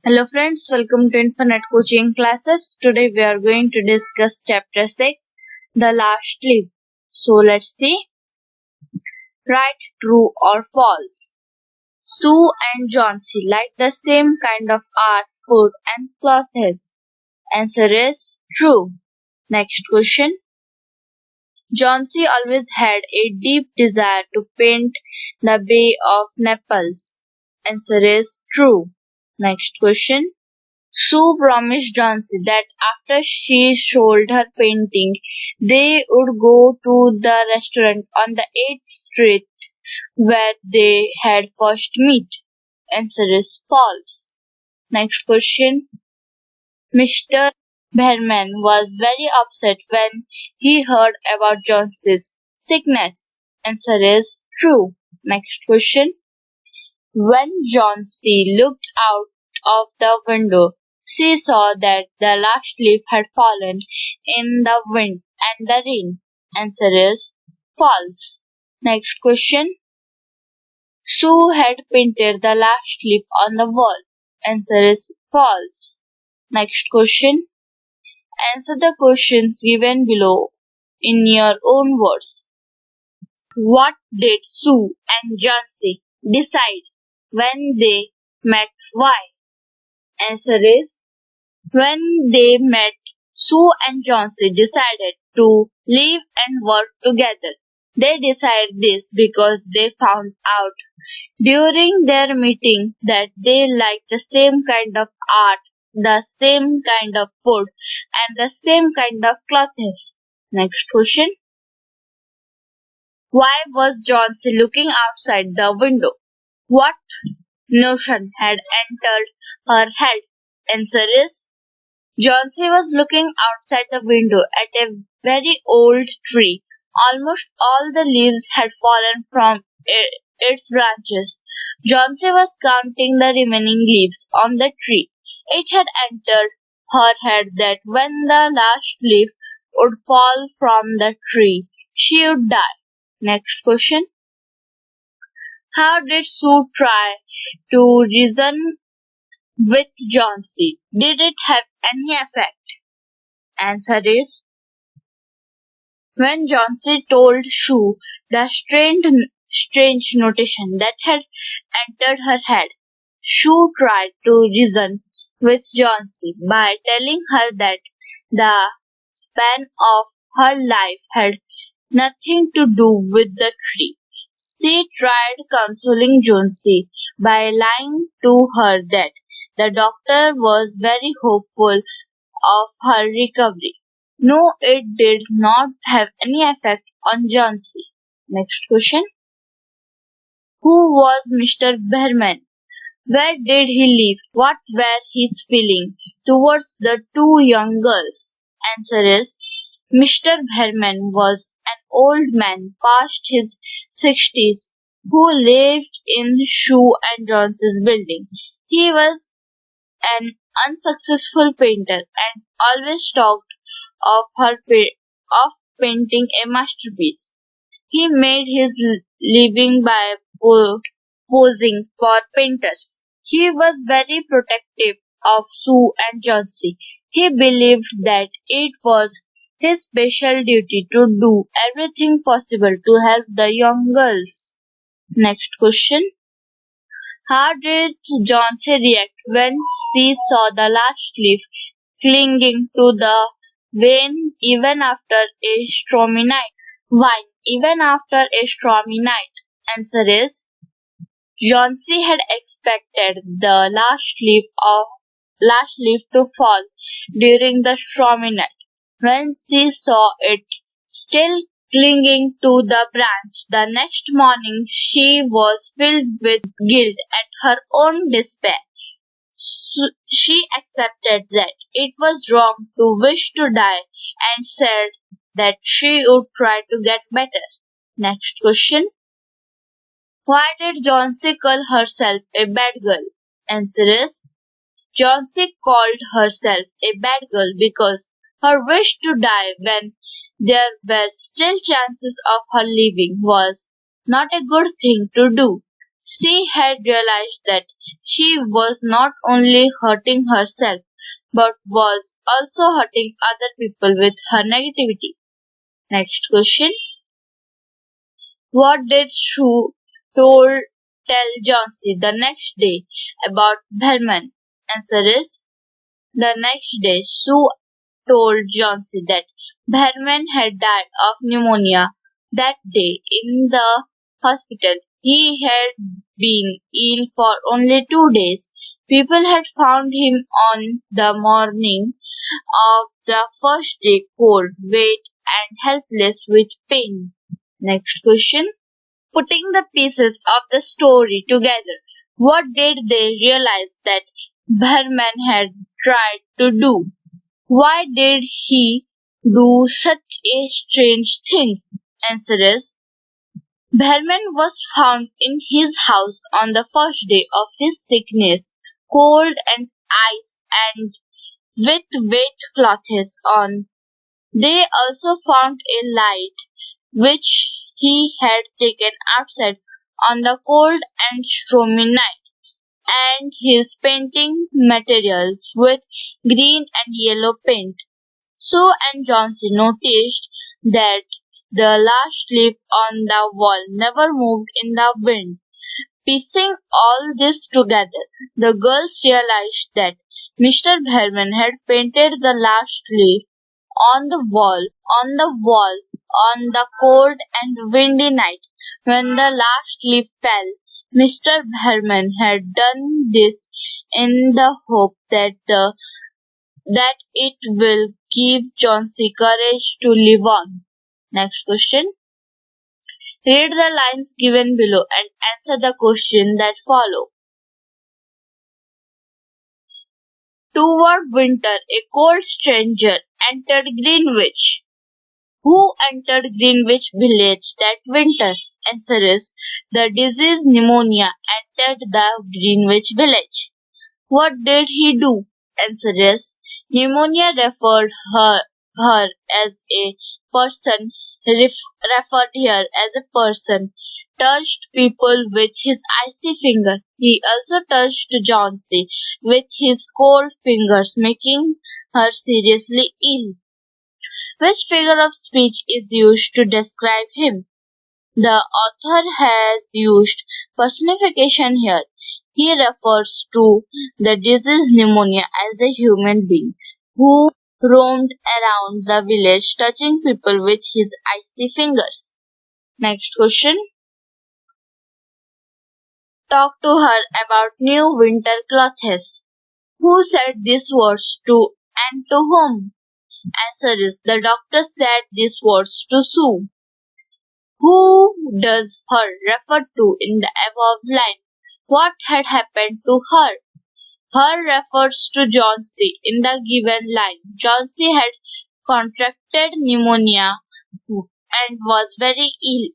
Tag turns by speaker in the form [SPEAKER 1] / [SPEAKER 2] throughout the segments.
[SPEAKER 1] Hello friends, welcome to Infinite Coaching Classes. Today we are going to discuss chapter 6, The Last Leaf. So let's see. Right, true or false? Sue and Johnsy like the same kind of art, food and clothes. Answer is true. Next question. Johnsy always had a deep desire to paint the Bay of Naples. Answer is true. Next question. Sue promised Johnsy that after she sold her painting, they would go to the restaurant on the 8th Street where they had first met. Answer is false. Next question. Mr. Behrman was very upset when he heard about Johnsy's sickness. Answer is true. Next question. When Johnsy looked out of the window, she saw that the last leaf had fallen in the wind and the rain. Answer is false. Next question. Sue had painted the last leaf on the wall. Answer is false. Next question. Answer the questions given below in your own words. What did Sue and Johnsy decide when they met? Why? Answer is when they met, Sue and Johnsy decided to live and work together. They decided this because they found out during their meeting that they liked the same kind of art, the same kind of food, and the same kind of clothes. Next question. Why was Johnsy looking outside the window? What notion had entered her head? Answer is Johnsy was looking outside the window at a very old tree. Almost all the leaves had fallen from its branches. Johnsy was counting the remaining leaves on the tree. It had entered her head that when the last leaf would fall from the tree, she would die. Next question. How did Sue try to reason with Johnsy? Did it have any effect? Answer is when Johnsy told Sue the strange notation that had entered her head, Sue tried to reason with Johnsy by telling her that the span of her life had nothing to do with the tree. She tried consoling Johnsy by lying to her that the doctor was very hopeful of her recovery. No, it did not have any effect on Johnsy. Next question. Who was Mr. Behrman? Where did he live? What were his feelings towards the two young girls? Answer is Mr. Behrman was an old man past his 60s who lived in Sue and Johnsy's building. He was an unsuccessful painter and always talked of painting a masterpiece. He made his living by posing for painters. He was very protective of Sue and Johnsy. He believed that it was his special duty to do everything possible to help the young girls. Next question. How did Johnsy react when she saw the last leaf clinging to the vine even after a stormy night? Why even after a stormy night? Answer is Johnsy had expected the last leaf to fall during the stormy night. When she saw it still clinging to the branch the next morning, she was filled with guilt at her own despair. She accepted that it was wrong to wish to die and said that she would try to get better. Next question. Why did Johnsy call herself a bad girl? Answer is Johnsy called herself a bad girl because her wish to die when there were still chances of her living was not a good thing to do. She had realized that she was not only hurting herself but was also hurting other people with her negativity. Next question. What did Sue tell Johnsy the next day about Behrman? Answer is, the next day Sue told Johnsy that Behrman had died of pneumonia that day in the hospital. He had been ill for only 2 days. People had found him on the morning of the first day, cold, wet, and helpless with pain. Next question. Putting the pieces of the story together, what did they realize that Behrman had tried to do? Why did he do such a strange thing? Answer is, Behrman was found in his house on the first day of his sickness, cold and ice and with wet clothes on. They also found a light which he had taken outside on the cold and stormy night, and his painting materials with green and yellow paint. Sue and Johnsy noticed that the last leaf on the wall never moved in the wind. Piecing all this together, the girls realized that Mr. Behrman had painted the last leaf on the wall on the cold and windy night when the last leaf fell. Mr. Behrman had done this in the hope that it will give Jonsy courage to live on. Next question. Read the lines given below and answer the question that follow. Toward winter, a cold stranger entered Greenwich. Who entered Greenwich village that winter? Answer is, the disease pneumonia entered the Greenwich village. What did he do? Answer is, pneumonia her as a person, referred here as a person, touched people with his icy finger. He also touched Johnsy with his cold fingers, making her seriously ill. Which figure of speech is used to describe him? The author has used personification here. He refers to the disease pneumonia as a human being who roamed around the village touching people with his icy fingers. Next question. Talk to her about new winter clothes. Who said these words to and to whom? Answer is, the doctor said these words to Sue. Who does her refer to in the above line? What had happened to her? Her refers to Johnsy in the given line. Johnsy had contracted pneumonia and was very ill.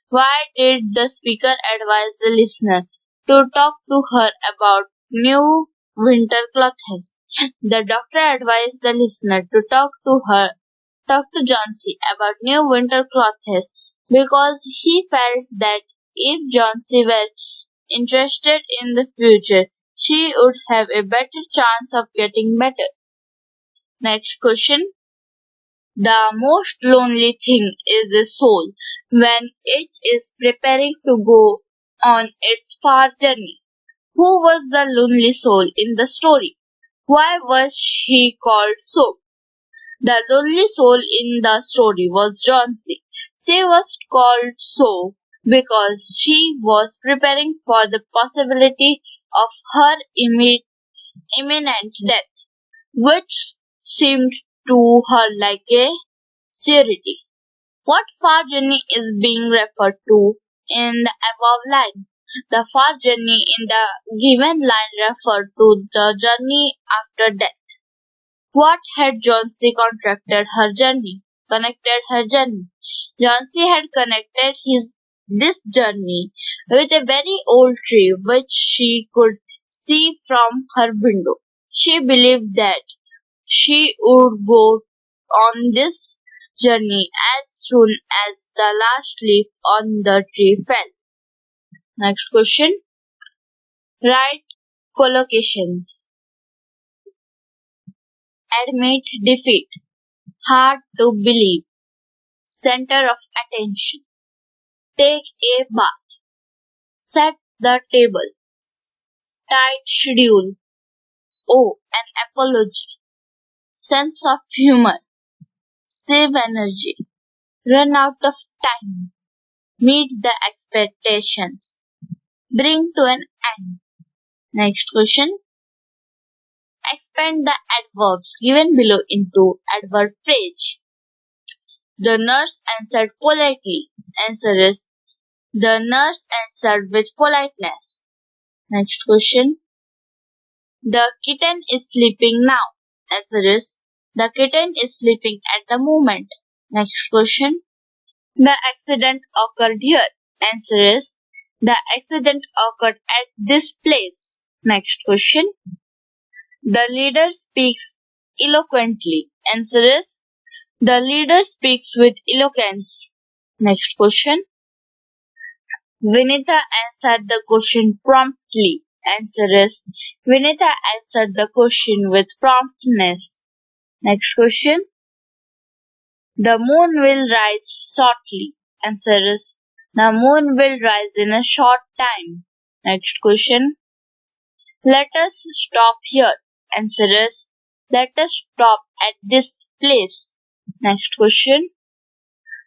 [SPEAKER 1] Why did the speaker advise the listener to talk to her about new winter clothes? The doctor advised the listener to talk to Johnsy about new winter clothes because he felt that if Johnsy were interested in the future, she would have a better chance of getting better. Next question. The most lonely thing is a soul when it is preparing to go on its far journey. Who was the lonely soul in the story? Why was she called so? The lonely soul in the story was Johnsy. She was called so because she was preparing for the possibility of her imminent death, which seemed to her like a surety. What far journey is being referred to in the above line? The far journey in the given line referred to the journey after death. What had connected her journey? Johnsy had connected this journey with a very old tree which she could see from her window. She believed that she would go on this journey as soon as the last leaf on the tree fell. Next question. Write collocations. Admit defeat. Hard to believe. Center of attention. Take a bath. Set the table. Tight schedule. Oh, an apology. Sense of humor. Save energy. Run out of time. Meet the expectations. Bring to an end. Next question. Expand the adverbs given below into adverb phrase. The nurse answered politely. Answer is, the nurse answered with politeness. Next question. The kitten is sleeping now. Answer is, the kitten is sleeping at the moment. Next question. The accident occurred here. Answer is, the accident occurred at this place. Next question. The leader speaks eloquently. Answer is, the leader speaks with eloquence. Next question. Vinita answered the question promptly. Answer is, Vinita answered the question with promptness. Next question. The moon will rise shortly. Answer is, the moon will rise in a short time. Next question. Let us stop here. Answer is, let us stop at this place. Next question.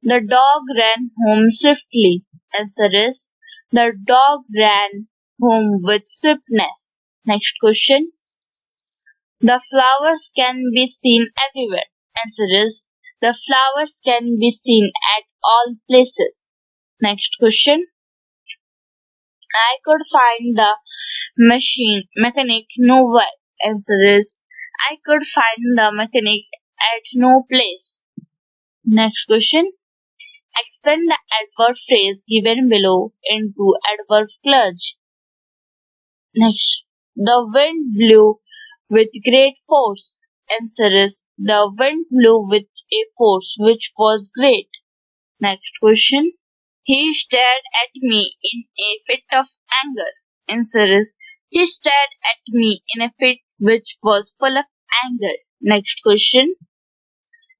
[SPEAKER 1] The dog ran home swiftly. Answer is, the dog ran home with swiftness. Next question. The flowers can be seen everywhere. Answer is, the flowers can be seen at all places. Next question. I could find the mechanic nowhere. Answer is, I could find the mechanic at no place. Next question. Expand the adverb phrase given below into adverb clutch. Next. The wind blew with great force. Answer is, the wind blew with a force which was great. Next question. He stared at me in a fit of anger. Answer is, he stared at me in a fit which was full of anger. Next question.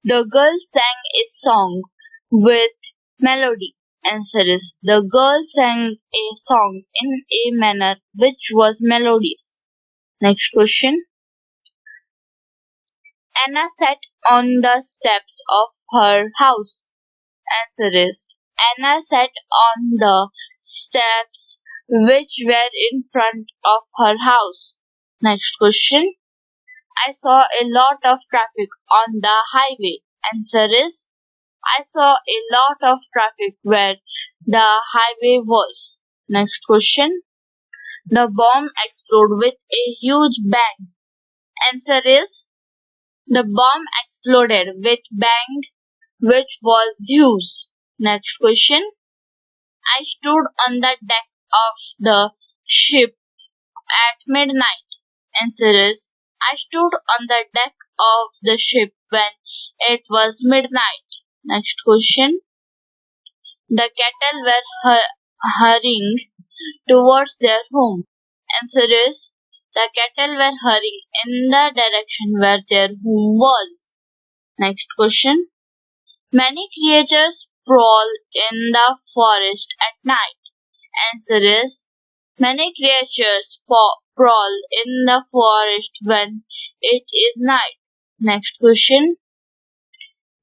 [SPEAKER 1] The girl sang a song with melody. Answer is, the girl sang a song in a manner which was melodious. Next question. Anna sat on the steps of her house. Answer is, Anna sat on the steps which were in front of her house. Next question. I saw a lot of traffic on the highway. Answer is, I saw a lot of traffic where the highway was. Next question. The bomb exploded with a huge bang. Answer is, the bomb exploded with bang which was huge. Next question. I stood on the deck of the ship at midnight. Answer is, I stood on the deck of the ship when it was midnight. Next question. The cattle were hurrying towards their home. Answer is, the cattle were hurrying in the direction where their home was. Next question. Many creatures prowl in the forest at night. Answer is, many creatures prowl in the forest when it is night. Next question.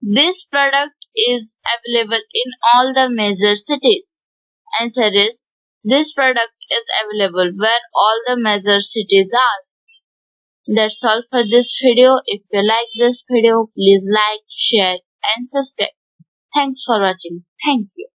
[SPEAKER 1] This product is available in all the major cities. Answer is, this product is available where all the major cities are. That's all for this video. If you like this video, please like, share and subscribe. Thanks for watching. Thank you.